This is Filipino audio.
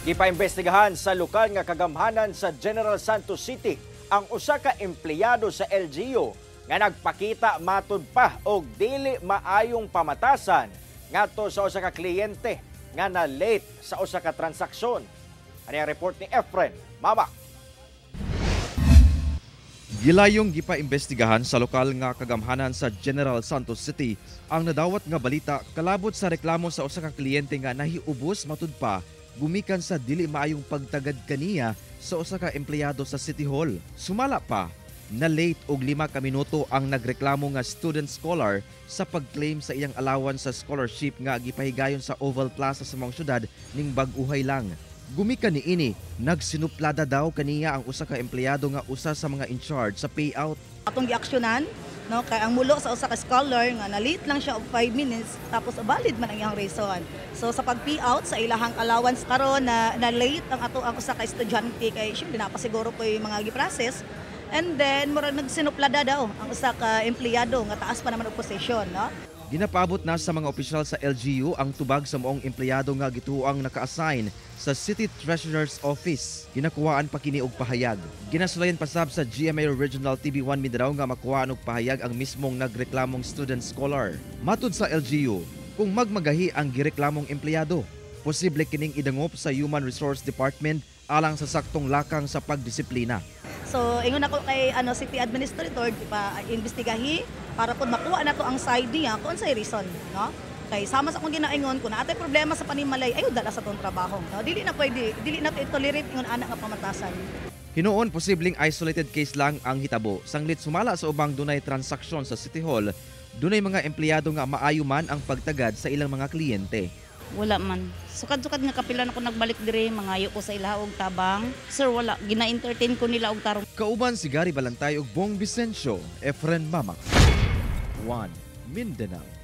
Gipaimbestigahan sa lokal nga kagamhanan sa General Santos City ang usa ka empleyado sa LGU nga nagpakita matud pa og dili maayong pamatasan ngadto sa usa ka kliyente nga na late sa usa ka transaksyon. Ani ang report ni Efren Mamak. Gilayong gipaimbestigahan sa lokal nga kagamhanan sa General Santos City ang nadawat nga balita kalabot sa reklamo sa usa ka kliyente nga nahiubos matud pa gumikan sa dili maayong pagtagad kaniya sa usa ka empleyado sa City Hall. Sumala pa, na late og 5 ka minuto ang nagreklamo nga student scholar sa pag-claim sa iyang allowance sa scholarship nga gipahigayon sa Oval Plaza sa mong syudad ning bag-uhay lang. Gumikan niini, nagsinuplada daw kaniya ang usa ka empleyado nga usa sa mga in charge sa payout. Atong giaksyonan, no, kay ang mulo sa usa ka scholar nga na-late lang siya og 5 minutes tapos valid man ang iyang reason. So sa pag-payout sa ilahang allowance karon na late ang usa ka estudyante kay syempre napasiguro ko yung mga gi-process. And then murag nagsinuplada daw ang usa ka empleyado nga taas pa naman og posisyon, no? Ginapaabot na sa mga opisyal sa LGU ang tubag sa moong empleyado nga gituoang naka-assign sa City Treasurer's Office. Ginakuhaan pa kini og pahayag. Ginasulayan pasab sa GMA Regional TV1 Mindanao nga makuhaan og pahayag ang mismong nagreklamong student scholar. Matud sa LGU, kung magmagahi ang gireklamong empleyado, posible kining idangop sa Human Resource Department alang sa saktong lakang sa pagdisiplina. So ingon ako kay City Administrator ipa-imbestigahi para pud makuha nato ang side niya kung unsay reason, no? Kay sama sa akong ginaingon kung naatay problema sa panimalay ayo dala sa tong trabaho, no? Dili na to i-tolerate ingon ana nga pamatasan. Hinuon posibleng isolated case lang ang hitabo. Sanglit sumala sa ubang dunay transaksyon sa City Hall, dunay mga empleyado nga maayo man ang pagtagad sa ilang mga kliyente. Wala man. Sukad-sukad nga kapilan ako nagbalik dire, mangayo ko sa ila og tabang. Sir, wala. Gina-entertain ko nila og tarong. Kauban si Gary Balantay ug Bong Vicencio, Efren Mamak. 1 Mindanao.